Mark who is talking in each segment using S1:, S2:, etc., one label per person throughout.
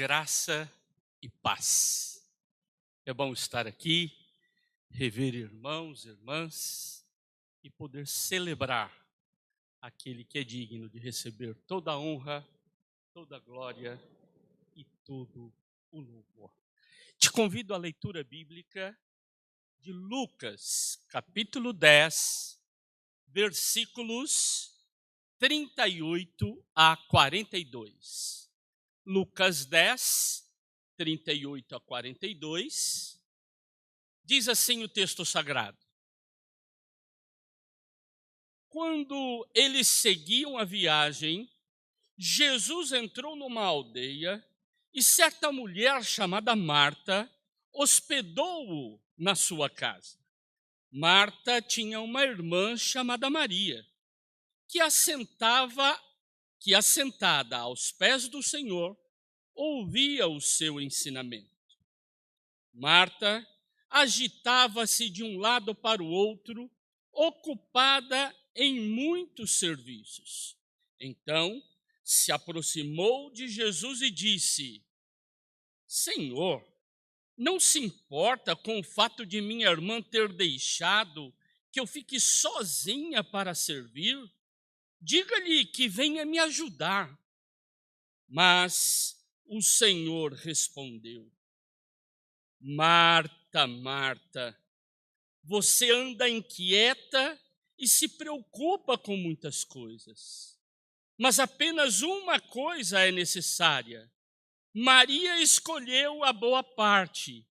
S1: Graça e paz. É bom estar aqui, rever irmãos, irmãs e poder celebrar aquele que é digno de receber toda a honra, toda a glória e todo o louvor. Te convido à leitura bíblica de Lucas, capítulo 10, versículos 38 a 42. Lucas 10, 38 a 42, diz assim o texto sagrado: Quando eles seguiam a viagem, Jesus entrou numa aldeia e certa mulher chamada Marta hospedou-o na sua casa. Marta tinha uma irmã chamada Maria, que assentada aos pés do Senhor, ouvia o seu ensinamento. Marta agitava-se de um lado para o outro, ocupada em muitos serviços. Então se aproximou de Jesus e disse: Senhor, não se importa com o fato de minha irmã ter deixado que eu fique sozinha para servir? Diga-lhe que venha me ajudar. Mas o Senhor respondeu: Marta, Marta, você anda inquieta e se preocupa com muitas coisas, mas apenas uma coisa é necessária. Maria escolheu a boa parte,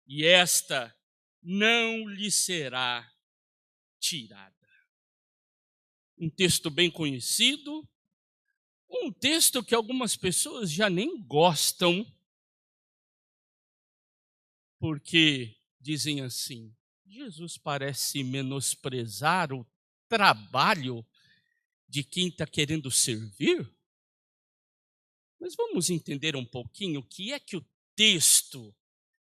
S1: e esta não lhe será tirada. Um texto bem conhecido, um texto que algumas pessoas já nem gostam, porque dizem assim: Jesus parece menosprezar o trabalho de quem está querendo servir. Mas vamos entender um pouquinho o que é que o texto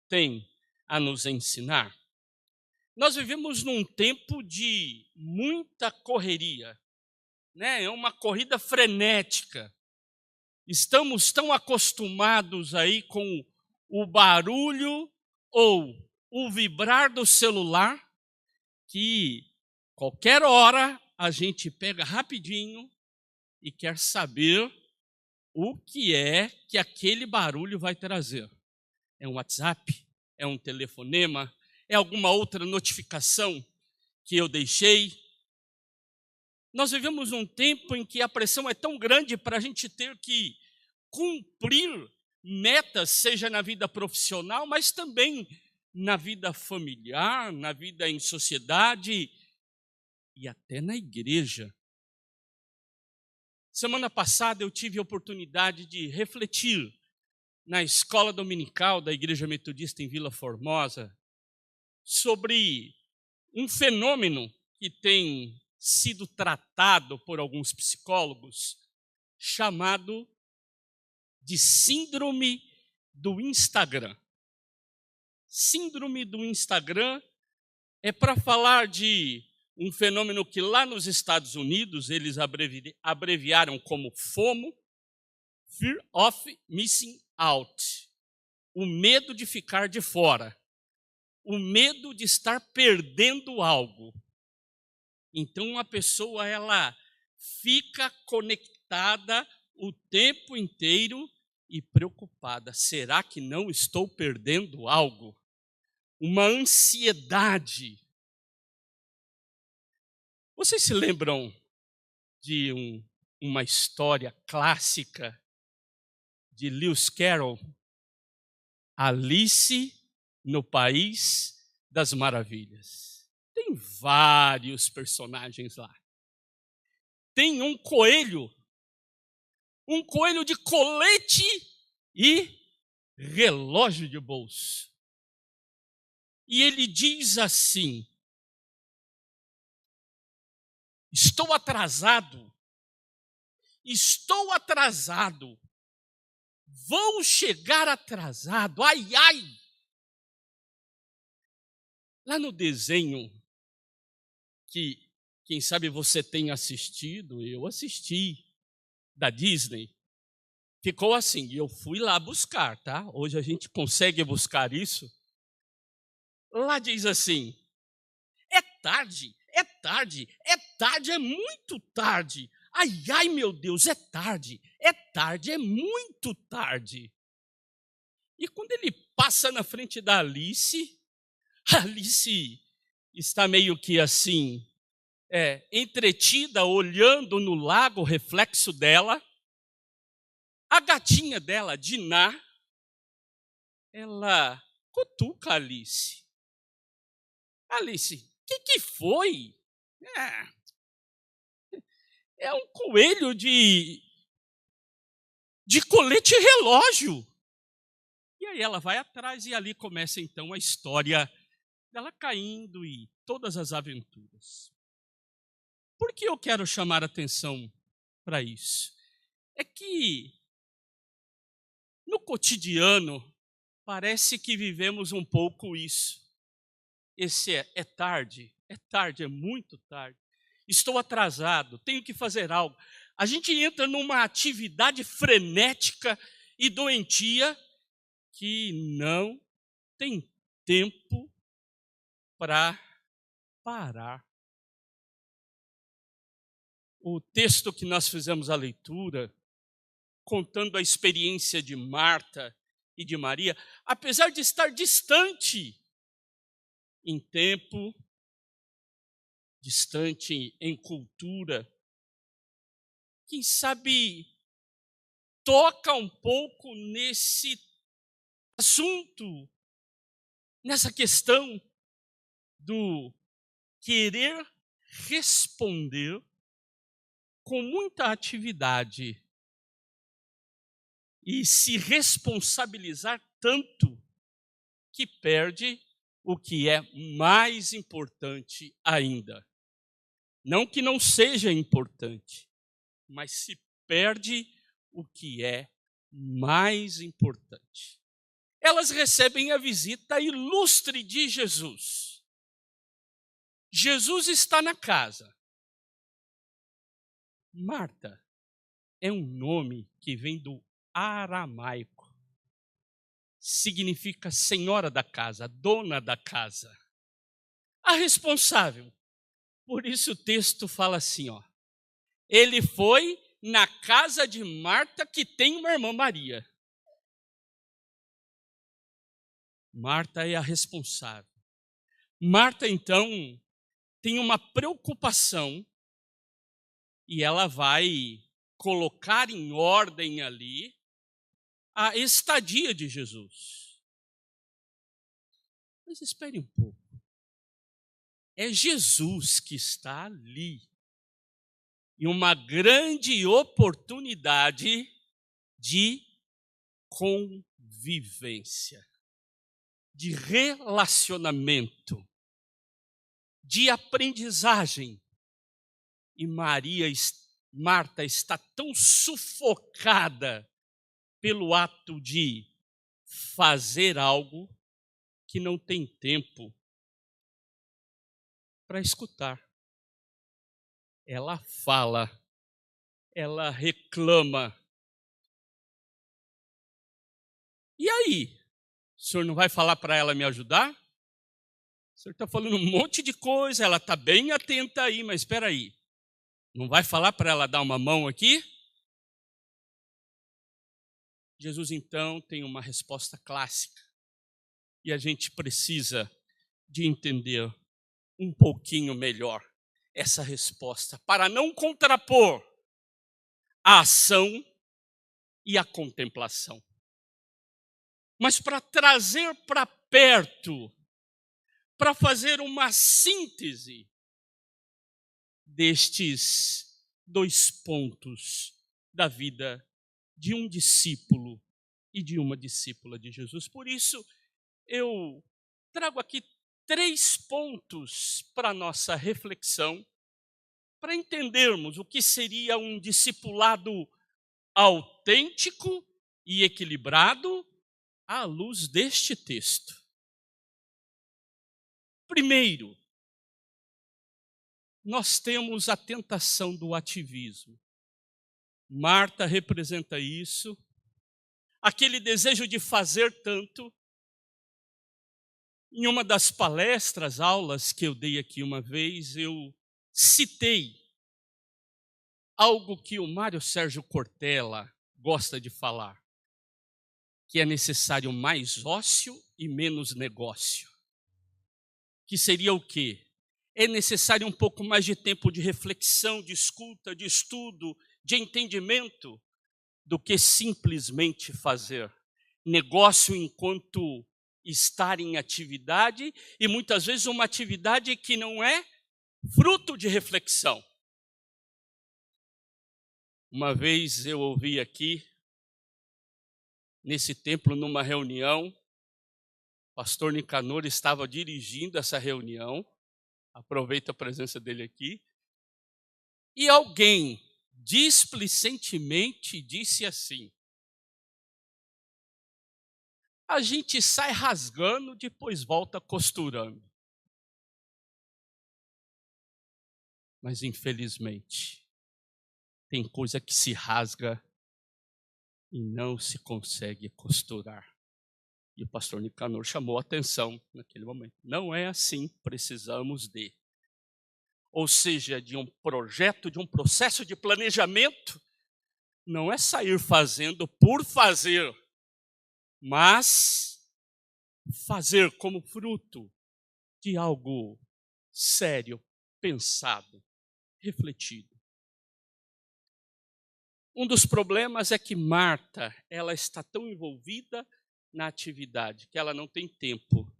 S1: tem a nos ensinar. Nós vivemos num tempo de muita correria, né? É uma corrida frenética. Estamos tão acostumados aí com o barulho ou o vibrar do celular que qualquer hora a gente pega rapidinho e quer saber o que é que aquele barulho vai trazer. É um WhatsApp? É um telefonema? É alguma outra notificação que eu deixei? Nós vivemos num tempo em que a pressão é tão grande para a gente ter que cumprir metas, seja na vida profissional, mas também na vida familiar, na vida em sociedade e até na igreja. Semana passada eu tive a oportunidade de refletir na escola dominical da Igreja Metodista em Vila Formosa sobre um fenômeno que tem sido tratado por alguns psicólogos, chamado de síndrome do Instagram. Síndrome do Instagram é para falar de um fenômeno que lá nos Estados Unidos eles abreviaram como FOMO, Fear of Missing Out, o medo de ficar de fora, o medo de estar perdendo algo. Então a pessoa ela fica conectada o tempo inteiro e preocupada. Será que não estou perdendo algo? Uma ansiedade. Vocês se lembram de uma história clássica de Lewis Carroll, Alice no País das Maravilhas? Tem vários personagens lá. Tem um coelho de colete e relógio de bolso. E ele diz assim: estou atrasado, vou chegar atrasado, ai, ai. Lá no desenho, que quem sabe você tem assistido, eu assisti, da Disney, ficou assim, e eu fui lá buscar, tá? Hoje a gente consegue buscar isso. Lá diz assim: é tarde, é tarde, é tarde, é muito tarde. Ai, ai, meu Deus, é tarde, é muito tarde. E quando ele passa na frente da Alice, a Alice está meio que assim, entretida, olhando no lago o reflexo dela. A gatinha dela, Diná, ela cutuca a Alice. Alice, o que foi? É um coelho de colete relógio. E aí ela vai atrás e ali começa então a história dela caindo e todas as aventuras. Por que eu quero chamar atenção para isso? É que no cotidiano parece que vivemos um pouco isso. Esse é tarde, é muito tarde. Estou atrasado, tenho que fazer algo. A gente entra numa atividade frenética e doentia que não tem tempo para parar. O texto que nós fizemos a leitura, contando a experiência de Marta e de Maria, apesar de estar distante em tempo, distante em cultura, quem sabe toca um pouco nesse assunto, nessa questão do querer responder com muita atividade e se responsabilizar tanto que perde o que é mais importante ainda. Não que não seja importante, mas se perde o que é mais importante. Elas recebem a visita ilustre de Jesus. Jesus está na casa. Marta é um nome que vem do aramaico. Significa senhora da casa, dona da casa. A responsável. Por isso o texto fala assim, ó. Ele foi na casa de Marta, que tem uma irmã Maria. Marta é a responsável. Marta, então, tem uma preocupação e ela vai colocar em ordem ali a estadia de Jesus. Mas espere um pouco. É Jesus que está ali. E uma grande oportunidade de convivência, de relacionamento, de aprendizagem. E Marta está tão sufocada pelo ato de fazer algo que não tem tempo para escutar. Ela fala, ela reclama. E aí? O senhor não vai falar para ela me ajudar? O senhor está falando um monte de coisa, ela está bem atenta aí, mas espera aí. Não vai falar para ela dar uma mão aqui? Jesus, então, tem uma resposta clássica. E a gente precisa de entender um pouquinho melhor essa resposta, para não contrapor a ação e a contemplação, mas para trazer para perto, para fazer uma síntese destes dois pontos da vida de um discípulo e de uma discípula de Jesus. Por isso, eu trago aqui 3 pontos para a nossa reflexão, para entendermos o que seria um discipulado autêntico e equilibrado à luz deste texto. Primeiro, nós temos a tentação do ativismo. Marta representa isso, aquele desejo de fazer tanto. Em uma das palestras, aulas que eu dei aqui uma vez, eu citei algo que o Mário Sérgio Cortella gosta de falar, que é necessário mais ócio e menos negócio. Que seria o quê? É necessário um pouco mais de tempo de reflexão, de escuta, de estudo, de entendimento, do que simplesmente fazer negócio enquanto estar em atividade, e muitas vezes uma atividade que não é fruto de reflexão. Uma vez eu ouvi aqui, nesse templo, numa reunião, o pastor Nicanor estava dirigindo essa reunião, aproveito a presença dele aqui, e alguém displicentemente disse assim: a gente sai rasgando, depois volta costurando. Mas, infelizmente, tem coisa que se rasga e não se consegue costurar. E o pastor Nicanor chamou a atenção naquele momento. Não é assim, precisamos de. Ou seja, de um projeto, de um processo de planejamento, não é sair fazendo por fazer, mas fazer como fruto de algo sério, pensado, refletido. Um dos problemas é que Marta, ela está tão envolvida na atividade que ela não tem tempo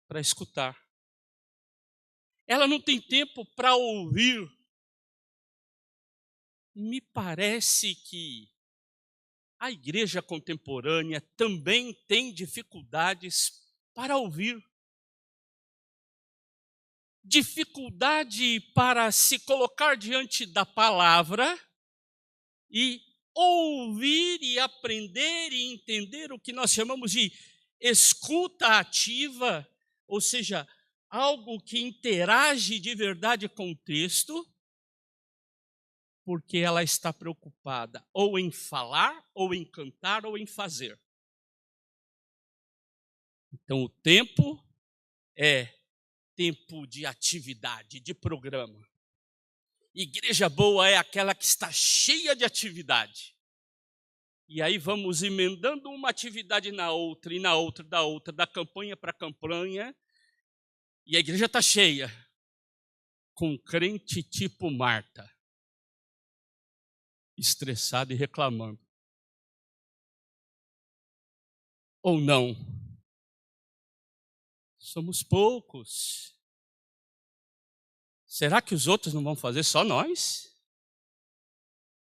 S1: para escutar. Ela não tem tempo para ouvir. Me parece que a igreja contemporânea também tem dificuldades para ouvir. Dificuldade para se colocar diante da palavra e ouvir e aprender e entender o que nós chamamos de escuta ativa, ou seja, algo que interage de verdade com o texto, porque ela está preocupada ou em falar, ou em cantar, ou em fazer. Então, o tempo é tempo de atividade, de programa. Igreja boa é aquela que está cheia de atividade. E aí vamos emendando uma atividade na outra, e na outra, da campanha para campanha, e a igreja está cheia, com crente tipo Marta, estressado e reclamando. Ou não? Somos poucos. Será que os outros não vão fazer, só nós?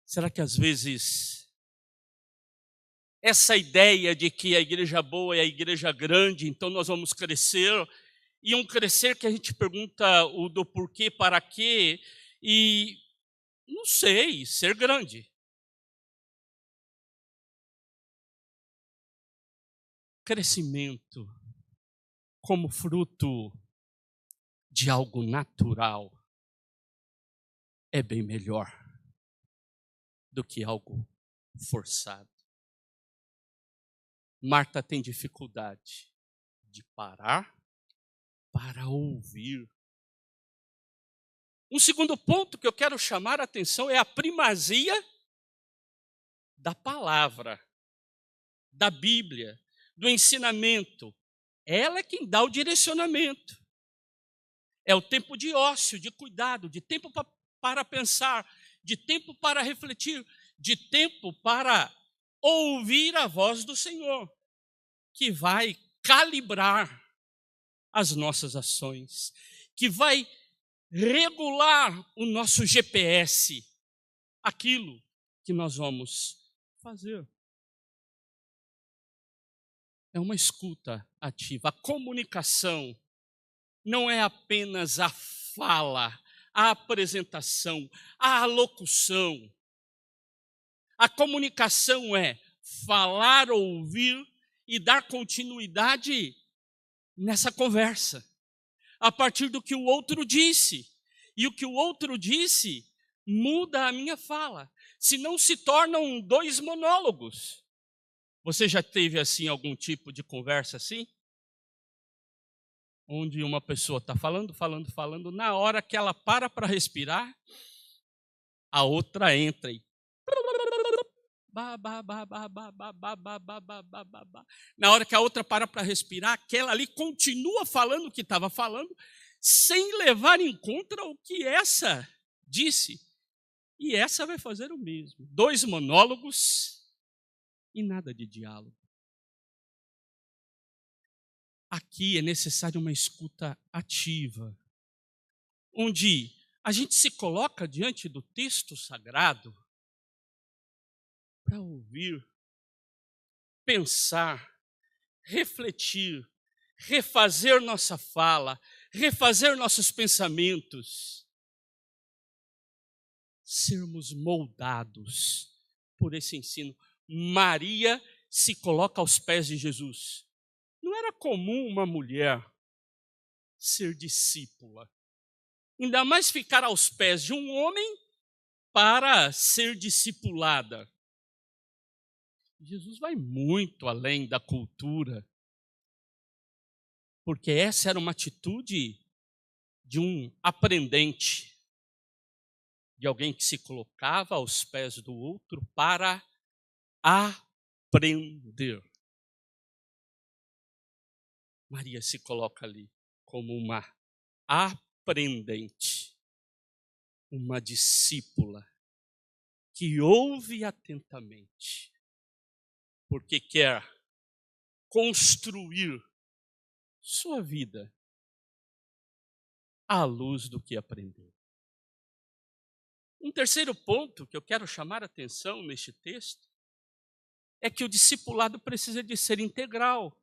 S1: Será que às vezes essa ideia de que a igreja boa é a igreja grande, então nós vamos crescer, e um crescer que a gente pergunta o do porquê, para quê, e não sei, ser grande. Crescimento como fruto de algo natural é bem melhor do que algo forçado. Marta tem dificuldade de parar para ouvir. Um segundo ponto que eu quero chamar a atenção é a primazia da palavra, da Bíblia, do ensinamento. Ela é quem dá o direcionamento. É o tempo de ócio, de cuidado, de tempo para pensar, de tempo para refletir, de tempo para ouvir a voz do Senhor, que vai calibrar as nossas ações, que vai regular o nosso GPS, aquilo que nós vamos fazer. É uma escuta ativa. A comunicação não é apenas a fala, a apresentação, a alocução. A comunicação é falar, ouvir e dar continuidade nessa conversa, a partir do que o outro disse. E o que o outro disse muda a minha fala, senão se tornam 2 monólogos. Você já teve assim algum tipo de conversa assim? Onde uma pessoa está falando, na hora que ela para respirar, a outra entra e na hora que a outra para respirar, aquela ali continua falando o que estava falando, sem levar em conta o que essa disse. E essa vai fazer o mesmo. 2 monólogos e nada de diálogo. Aqui é necessário uma escuta ativa, onde a gente se coloca diante do texto sagrado para ouvir, pensar, refletir, refazer nossa fala, refazer nossos pensamentos, sermos moldados por esse ensino. Maria se coloca aos pés de Jesus. Não era comum uma mulher ser discípula, ainda mais ficar aos pés de um homem para ser discipulada. Jesus vai muito além da cultura, porque essa era uma atitude de um aprendente, de alguém que se colocava aos pés do outro para aprender. Maria se coloca ali como uma aprendente, uma discípula que ouve atentamente, porque quer construir sua vida à luz do que aprendeu. Um terceiro ponto que eu quero chamar a atenção neste texto é que o discipulado precisa de ser integral.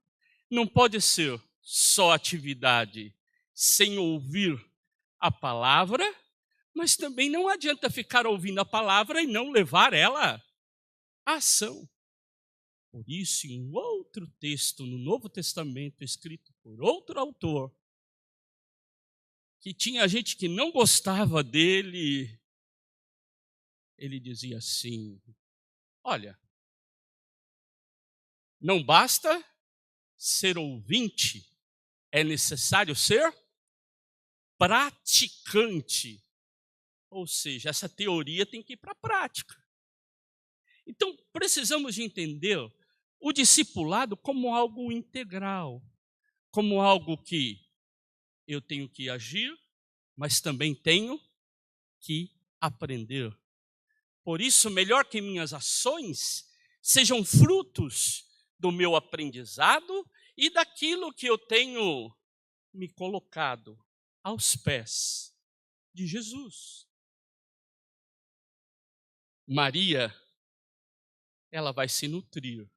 S1: Não pode ser só atividade sem ouvir a palavra, mas também não adianta ficar ouvindo a palavra e não levar ela à ação. Por isso, em um outro texto no Novo Testamento, escrito por outro autor, que tinha gente que não gostava dele, ele dizia assim: olha, não basta ser ouvinte, é necessário ser praticante. Ou seja, essa teoria tem que ir para a prática. Então, precisamos de entender o discipulado como algo integral, como algo que eu tenho que agir, mas também tenho que aprender. Por isso, melhor que minhas ações sejam frutos do meu aprendizado e daquilo que eu tenho me colocado aos pés de Jesus. Maria, ela vai se nutrir.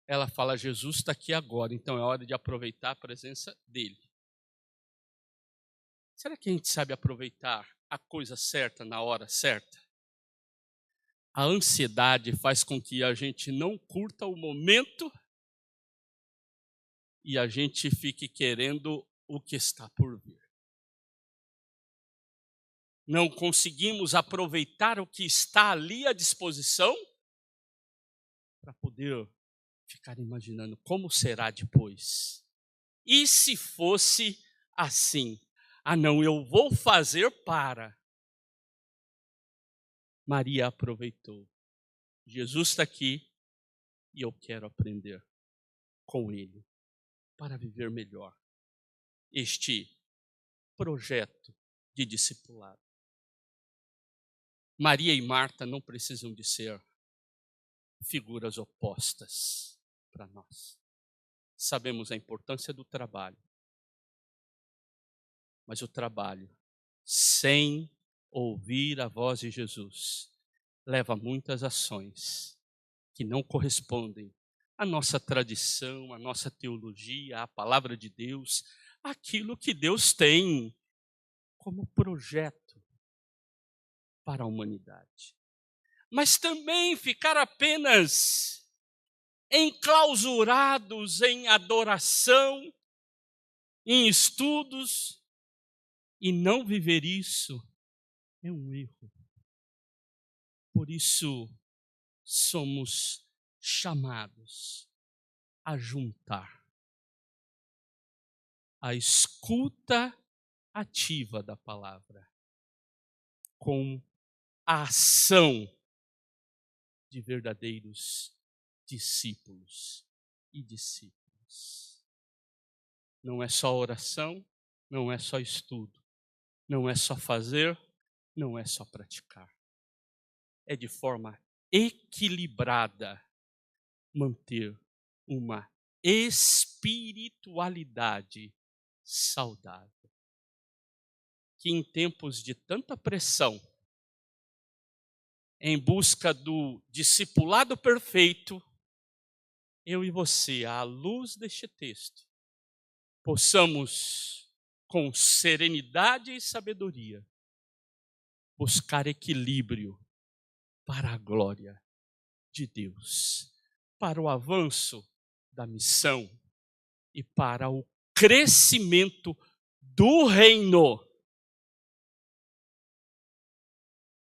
S1: Ela fala: Jesus está aqui agora, então é hora de aproveitar a presença dele. Será que a gente sabe aproveitar a coisa certa na hora certa? A ansiedade faz com que a gente não curta o momento e a gente fique querendo o que está por vir. Não conseguimos aproveitar o que está ali à disposição para poder ficar imaginando como será depois. E se fosse assim? Ah, não, eu vou fazer para. Maria aproveitou. Jesus está aqui e eu quero aprender com ele para viver melhor este projeto de discipulado. Maria e Marta não precisam de ser figuras opostas para nós. Sabemos a importância do trabalho, mas o trabalho sem ouvir a voz de Jesus leva a muitas ações que não correspondem à nossa tradição, à nossa teologia, à palavra de Deus, aquilo que Deus tem como projeto para a humanidade. Mas também ficar apenas enclausurados em adoração, em estudos, e não viver isso é um erro. Por isso, somos chamados a juntar a escuta ativa da palavra com a ação de verdadeiros discípulos e discípulas. Não é só oração, não é só estudo, não é só fazer, não é só praticar. É de forma equilibrada manter uma espiritualidade saudável. Que em tempos de tanta pressão, em busca do discipulado perfeito, eu e você, à luz deste texto, possamos, com serenidade e sabedoria, buscar equilíbrio para a glória de Deus, para o avanço da missão e para o crescimento do reino,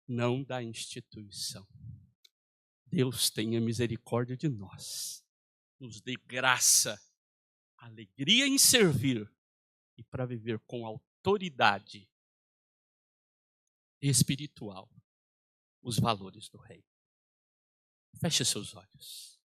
S1: não da instituição. Deus tenha misericórdia de nós, nos dê graça, alegria em servir e para viver com autoridade espiritual os valores do reino. Feche seus olhos.